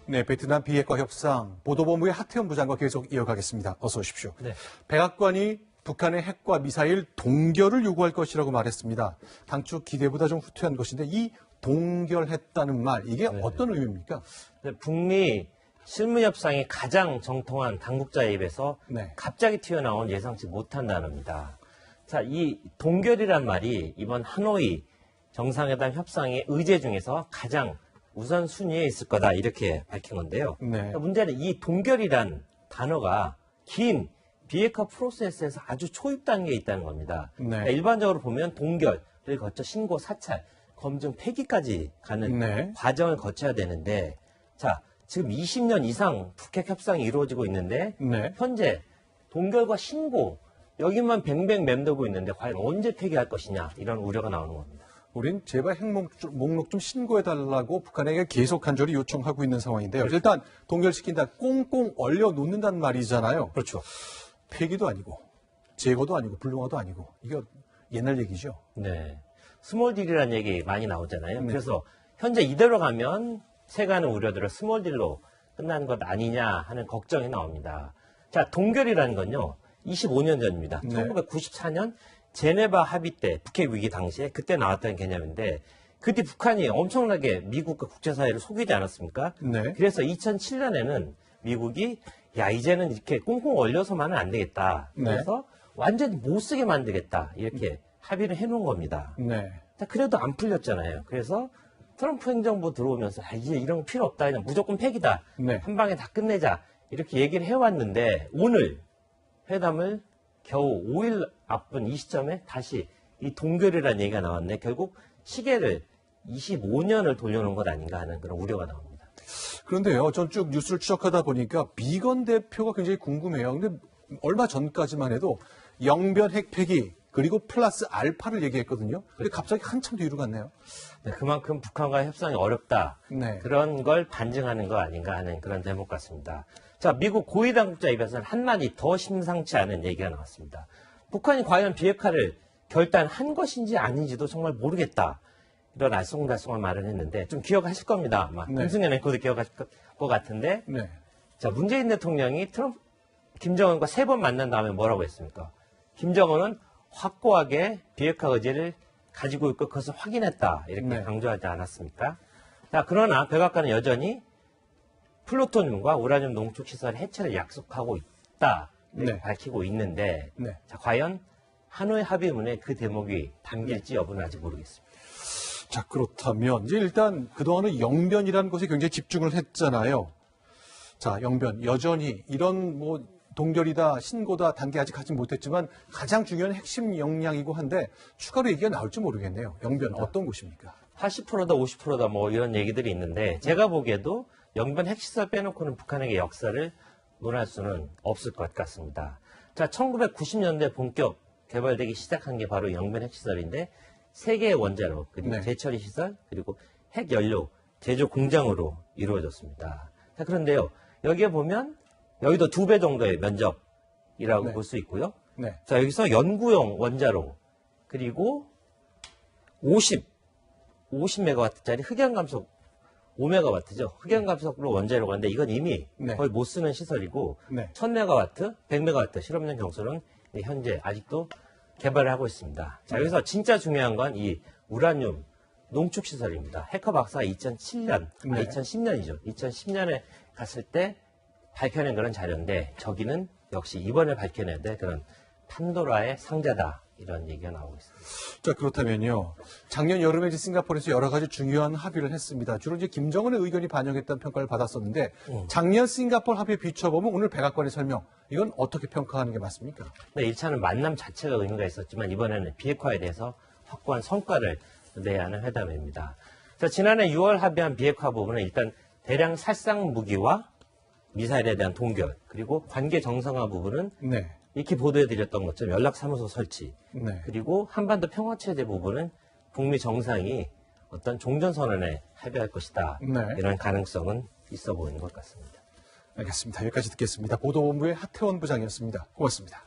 네, 베트남 비핵화 협상 보도본부의 하태원 부장과 계속 이어가겠습니다. 어서 오십시오. 네. 백악관이 북한의 핵과 미사일 동결을 요구할 것이라고 말했습니다. 당초 기대보다 좀 후퇴한 것인데 이 동결했다는 말, 이게 어떤 의미입니까? 네, 북미 실무협상이 가장 정통한 당국자의 입에서 갑자기 튀어나온 예상치 못한 단어입니다. 자, 이 동결이란 말이 이번 하노이 정상회담 협상의 의제 중에서 가장 우선순위에 있을 거다 이렇게 밝힌 건데요. 그러니까 문제는 이 동결이란 단어가 긴 비핵화 프로세스에서 아주 초입 단계에 있다는 겁니다. 그러니까 일반적으로 보면 동결을 거쳐 신고, 사찰, 검증, 폐기까지 가는 과정을 거쳐야 되는데, 자, 지금 20년 이상 북핵 협상이 이루어지고 있는데 현재 동결과 신고 여기만 뱅뱅 맴돌고 있는데 과연 언제 폐기할 것이냐 이런 우려가 나오는 겁니다. 우린 제발 핵 목록 좀 신고해달라고 북한에게 계속 간절히 요청하고 있는 상황인데요. 일단 동결시킨다, 꽁꽁 얼려놓는다는 말이잖아요. 그렇죠. 폐기도 아니고 제거도 아니고 불능화도 아니고 이거 옛날 얘기죠. 네. 스몰 딜이라는 얘기 많이 나오잖아요. 그래서 현재 이대로 가면 세간의 우려대로 스몰 딜로 끝나는 것 아니냐 하는 걱정이 나옵니다. 자, 동결이라는 건요. 25년 전입니다. 1994년 제네바 합의 때 북핵 위기 당시에 그때 나왔던 개념인데 그때 북한이 엄청나게 미국과 국제사회를 속이지 않았습니까? 그래서 2007년에는 미국이 야 이제는 이렇게 꽁꽁 얼려서만은 안 되겠다. 그래서 완전히 못 쓰게 만들겠다. 이렇게 합의를 해놓은 겁니다. 자, 그래도 안 풀렸잖아요. 그래서 트럼프 행정부 들어오면서 이제 이런 거 필요 없다. 그냥 무조건 폐기다. 한 방에 다 끝내자. 이렇게 얘기를 해왔는데 오늘 회담을 겨우 5일 앞둔 이 시점에 다시 이 동결이라는 얘기가 나왔네. 결국 시계를 25년을 돌려놓은 것 아닌가 하는 그런 우려가 나옵니다. 그런데요, 전 쭉 뉴스를 추적하다 보니까 비건 대표가 굉장히 궁금해요. 근데 얼마 전까지만 해도 영변 핵 폐기 그리고 플러스 알파를 얘기했거든요. 근데 갑자기 한참 뒤로 갔네요. 네, 그만큼 북한과 협상이 어렵다. 그런 걸 반증하는 거 아닌가 하는 그런 대목 같습니다. 자, 미국 고위 당국자 입에서는 한마디 더 심상치 않은 얘기가 나왔습니다. 북한이 과연 비핵화를 결단한 것인지 아닌지도 정말 모르겠다. 이런 알쏭달쏭한 말을 했는데 좀 기억하실 겁니다. 아마 김승현 앵커도 기억하실 것 같은데 자, 문재인 대통령이 김정은과 3번 만난 다음에 뭐라고 했습니까? 김정은은 확고하게 비핵화 의지를 가지고 있고 그것을 확인했다. 이렇게 강조하지 않았습니까? 자, 그러나 백악관은 여전히 플루토늄과 우라늄 농축시설 해체를 약속하고 있다. 이렇게 밝히고 있는데 자, 과연 하노이 합의문에 그 대목이 담길지 여부는 아직 모르겠습니다. 자, 그렇다면 이제 일단 그동안은 영변이라는 것에 굉장히 집중을 했잖아요. 자, 영변 여전히 이런 뭐 동결이다, 신고다 단계 아직 가지 못했지만 가장 중요한 핵심 역량이고 한데 추가로 얘기가 나올지 모르겠네요. 영변 어떤 곳입니까? 80%다 50%다 뭐 이런 얘기들이 있는데 제가 보기에도 영변 핵시설 빼놓고는 북한에게 역사를 논할 수는 없을 것 같습니다. 자, 1990년대 본격 개발되기 시작한 게 바로 영변 핵시설인데 3개의 원자로 그리고 재처리 시설 그리고 핵연료 제조 공장으로 이루어졌습니다. 자, 그런데요. 여기에 보면 여기도 2배 정도의 면적이라고 볼 수 있고요. 자, 여기서 연구용 원자로 그리고 50메가와트짜리 흑연감속 5메가와트죠. 흑연감속으로 원자로가 있는데 이건 이미 거의 못 쓰는 시설이고 1000메가와트, 100메가와트 실험용 경수는 현재 아직도 개발을 하고 있습니다. 자, 여기서 진짜 중요한 건 이 우라늄 농축시설입니다. 해커 박사가 2010년이죠. 2010년에 갔을 때 밝혀낸 그런 자료인데 저기는 역시 이번에 밝혀내야 될 그런 판도라의 상자다. 이런 얘기가 나오고 있습니다. 자, 그렇다면요. 작년 여름에 싱가포르에서 여러 가지 중요한 합의를 했습니다. 주로 이제 김정은의 의견이 반영했다는 평가를 받았었는데 작년 싱가포르 합의에 비춰보면 오늘 백악관의 설명 이건 어떻게 평가하는 게 맞습니까? 네, 1차는 만남 자체가 의미가 있었지만 이번에는 비핵화에 대해서 확고한 성과를 내야 하는 회담입니다. 자, 지난해 6월 합의한 비핵화 부분은 일단 대량 살상 무기와 미사일에 대한 동결 그리고 관계 정상화 부분은 이렇게 보도해드렸던 것처럼 연락사무소 설치 그리고 한반도 평화체제 부분은 북미 정상이 어떤 종전선언에 합의할 것이다. 이런 가능성은 있어 보이는 것 같습니다. 알겠습니다. 여기까지 듣겠습니다. 보도본부의 하태원 부장이었습니다. 고맙습니다.